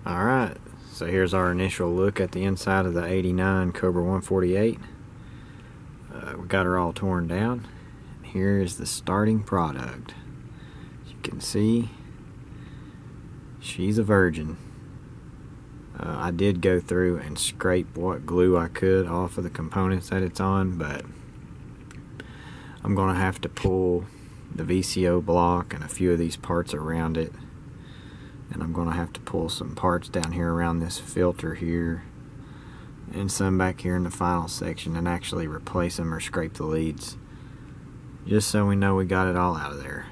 Alright, so here's our initial look at the inside of the 89 Cobra 148. We got her all torn down. Here is the starting product. As you can see, she's a virgin. I did go through and scrape what glue I could off of the components that it's on, but I'm going to have to pull the VCO block and a few of these parts around it, and I'm going to have to pull some parts down here around this filter here and some back here in the final section and actually replace them or scrape the leads, just so we know we got it all out of there.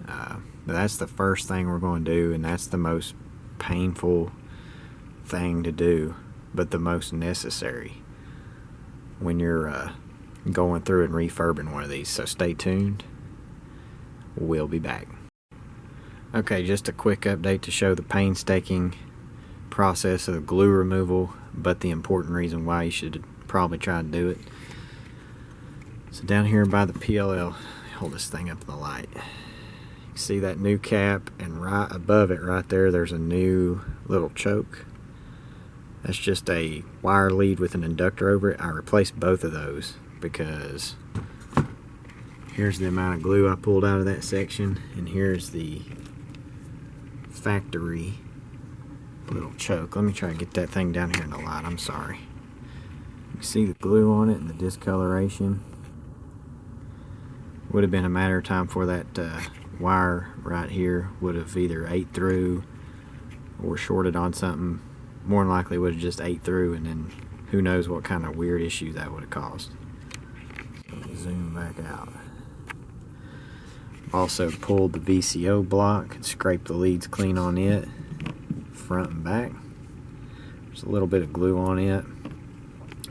But that's the first thing we're going to do, and that's the most painful thing to do, but the most necessary when you're going through and refurbing one of these. So stay tuned, we'll be back. Okay, just a quick update to show the painstaking process of glue removal, but the important reason why you should probably try to do it. So down here by the PLL, hold this thing up in the light, you can see that new cap, and right above it right there, there's a new little choke. That's just a wire lead with an inductor over it. I replaced both of those because here's the amount of glue I pulled out of that section, and here's the factory little choke. Let me try to get that thing down here in the light. I'm sorry. You can see the glue on it and the discoloration. Would have been a matter of time for that wire right here would have either ate through or shorted on something. More than likely would have just ate through, and then who knows what kind of weird issue that would have caused. So zoom back out. Also pulled the VCO block and scraped the leads clean on it, front and back. There's a little bit of glue on it.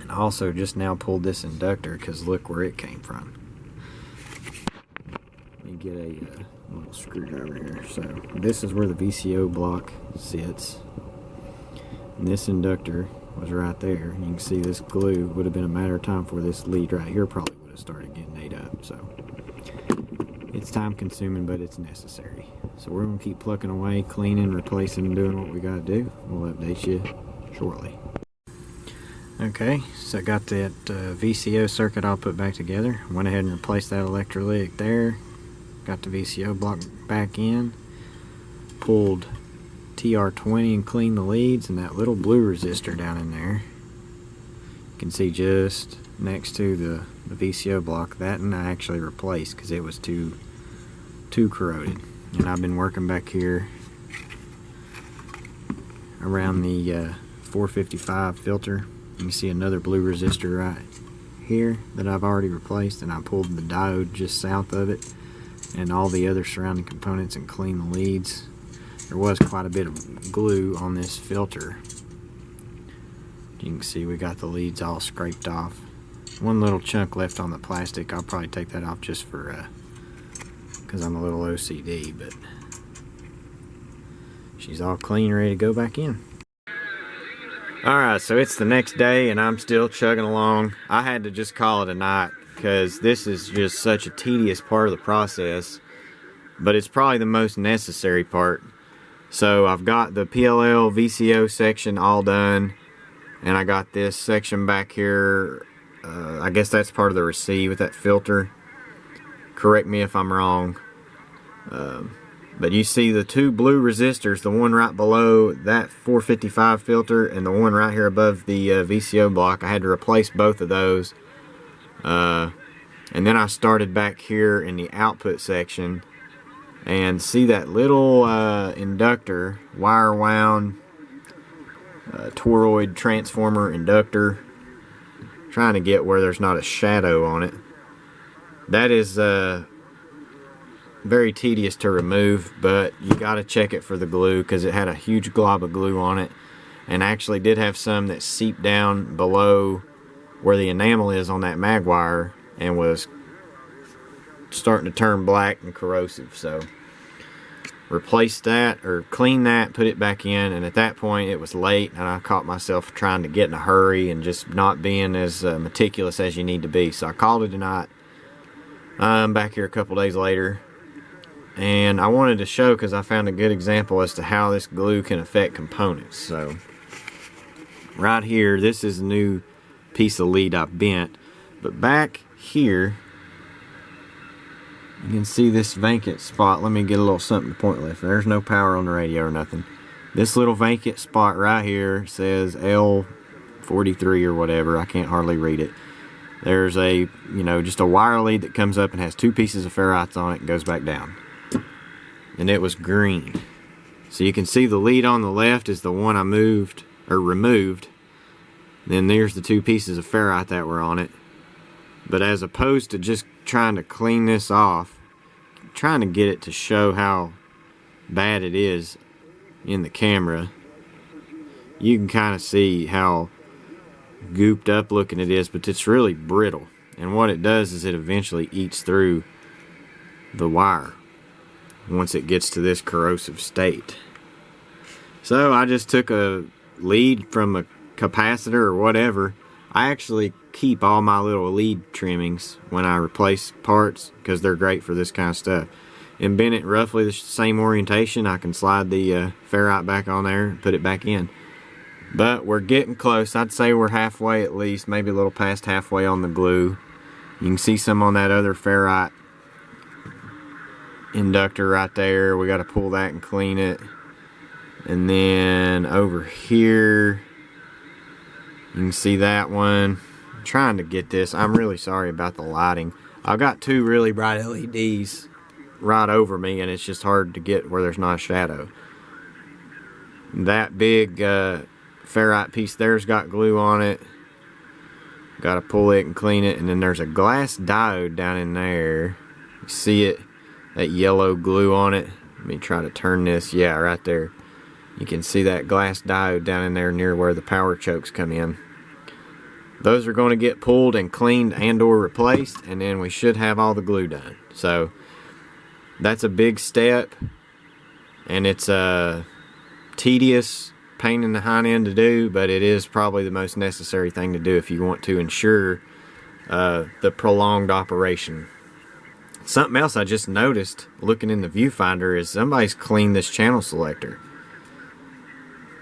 And also just now pulled this inductor because look where it came from. Let me get a little screwdriver here. So this is where the VCO block sits. And this inductor was right there. You can see this glue would have been a matter of time for this lead right here probably would have started getting ate up. So it's time consuming, but it's necessary. So we're going to keep plucking away, cleaning, replacing, doing what we got to do. We'll update you shortly. Okay, so I got that VCO circuit all put back together. Went ahead and replaced that electrolytic there. Got the VCO block back in. Pulled TR20 and cleaned the leads, and that little blue resistor down in there. You can see just next to the VCO block, that and I actually replaced because it was too corroded. And I've been working back here around the 455 filter. You can see another blue resistor right here that I've already replaced, and I pulled the diode just south of it and all the other surrounding components and cleaned the leads. There was quite a bit of glue on this filter. You can see we got the leads all scraped off. One little chunk left on the plastic. I'll probably take that off just for because I'm a little OCD, but she's all clean, ready to go back in. Alright, so it's the next day and I'm still chugging along. I had to just call it a night because this is just such a tedious part of the process, but it's probably the most necessary part. So I've got the PLL VCO section all done, and I got this section back here. I guess that's part of the receive with that filter. Correct me if I'm wrong. But you see the two blue resistors, the one right below that 455 filter and the one right here above the VCO block. I had to replace both of those. And then I started back here in the output section. And see that little inductor, wire wound toroid transformer inductor, trying to get where there's not a shadow on it. That is very tedious to remove, but you got to check it for the glue because it had a huge glob of glue on it, and actually did have some that seeped down below where the enamel is on that mag wire and was starting to turn black and corrosive. So replaced that, or cleaned that, put it back in, and at that point it was late and I caught myself trying to get in a hurry and just not being as meticulous as you need to be. So I called it a night. I'm back here a couple days later, And I wanted to show, because I found a good example as to how this glue can affect components. So right here, this is a new piece of lead I bent, but back here you can see this vacant spot. Let me get a little something to point with. There's no power on the radio or nothing. This little vacant spot right here says L43 or whatever. I can't hardly read it. There's a, just a wire lead that comes up and has 2 pieces of ferrites on it and goes back down. And it was green. So you can see the lead on the left is the one I moved or removed. Then there's the 2 pieces of ferrite that were on it. But as opposed to just trying to clean this off, trying to get it to show how bad it is in the camera, you can kind of see how gooped up looking it is, but it's really brittle. And what it does is it eventually eats through the wire once it gets to this corrosive state. So I just took a lead from a capacitor or whatever. I actually keep all my little lead trimmings when I replace parts because they're great for this kind of stuff. And bend it roughly the same orientation. I can slide the ferrite back on there and put it back in. But we're getting close. I'd say we're halfway at least, maybe a little past halfway on the glue. You can see some on that other ferrite inductor right there. We got to pull that and clean it. And then over here, you can see that one. I'm trying to get this. I'm really sorry about the lighting. I've got 2 really bright LEDs right over me, and it's just hard to get where there's not a shadow. That big ferrite piece there's got glue on it. Got to pull it and clean it. And then there's a glass diode down in there. You see it? That yellow glue on it. Let me try to turn this. Yeah, right there. You can see that glass diode down in there near where the power chokes come in. Those are going to get pulled and cleaned and or replaced, and then we should have all the glue done. So that's a big step, and it's a tedious pain in the hind end to do, but it is probably the most necessary thing to do if you want to ensure the prolonged operation. Something else I just noticed looking in the viewfinder is somebody's cleaned this channel selector.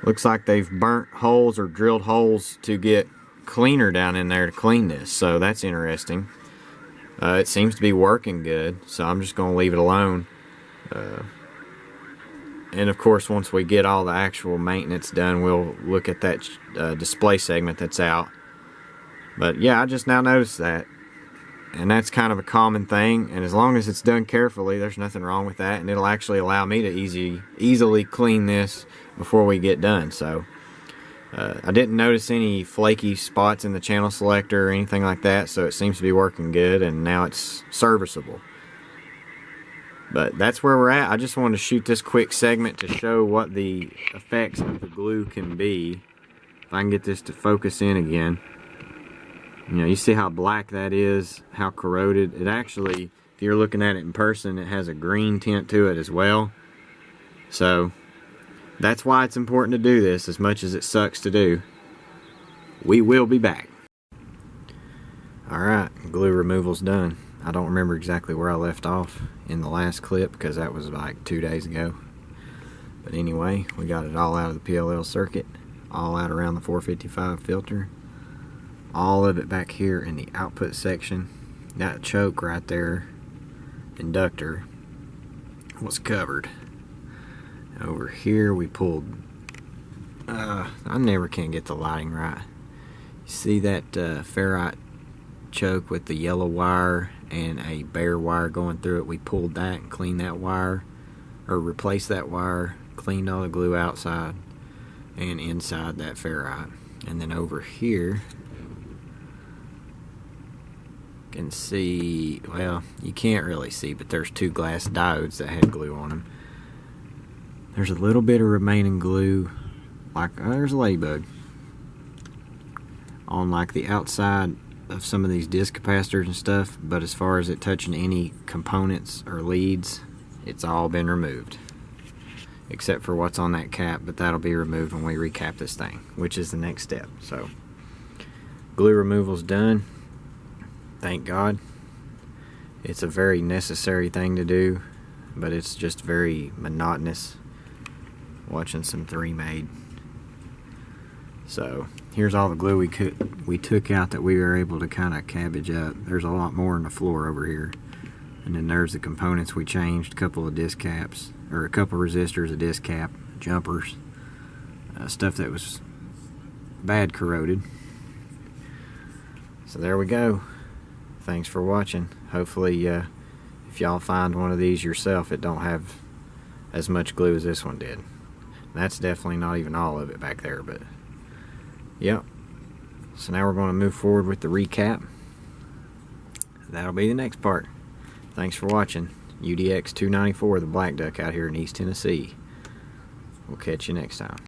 Looks like they've burnt holes or drilled holes to get cleaner down in there to clean this, so that's interesting. It seems to be working good, so I'm just going to leave it alone. And of course, once we get all the actual maintenance done, we'll look at that display segment that's out. But yeah, I just now noticed that. And that's kind of a common thing, and as long as it's done carefully, there's nothing wrong with that, and it'll actually allow me to easily clean this before we get done. So I didn't notice any flaky spots in the channel selector or anything like that, so it seems to be working good, and now it's serviceable. But that's where we're at. I just wanted to shoot this quick segment to show what the effects of the glue can be. If I can get this to focus in again. You see how black that is, how corroded. It actually, if you're looking at it in person, it has a green tint to it as well. So that's why it's important to do this, as much as it sucks to do. We will be back. Alright, glue removal's done. I don't remember exactly where I left off in the last clip because that was like 2 days ago. But anyway, we got it all out of the PLL circuit, all out around the 455 filter. All of it back here in the output section. That choke right there, inductor, was covered. Over here we pulled, I never can get the lighting right. You see that ferrite choke with the yellow wire and a bare wire going through it? We pulled that and cleaned that wire, or replaced that wire, cleaned all the glue outside and inside that ferrite. And then over here, can see, well, you can't really see, but there's 2 glass diodes that had glue on them. There's a little bit of remaining glue, like there's a ladybug on like the outside of some of these disc capacitors and stuff, but as far as it touching any components or leads, it's all been removed except for what's on that cap, but that'll be removed when we recap this thing, which is the next step. So glue removal's done. Thank God. It's a very necessary thing to do, but it's just very monotonous watching some 3-made. So here's all the glue we took out that we were able to kind of cabbage up. There's a lot more on the floor over here. And then there's the components we changed, a couple of disc caps, or a couple of resistors, a disc cap, jumpers, stuff that was bad corroded. So there we go. Thanks for watching. Hopefully if y'all find one of these yourself, it don't have as much glue as this one did. That's definitely not even all of it back there, but yep. So now we're going to move forward with the recap. That'll be the next part. Thanks for watching. UDX 294, the Black Duck out here in East Tennessee. We'll catch you next time.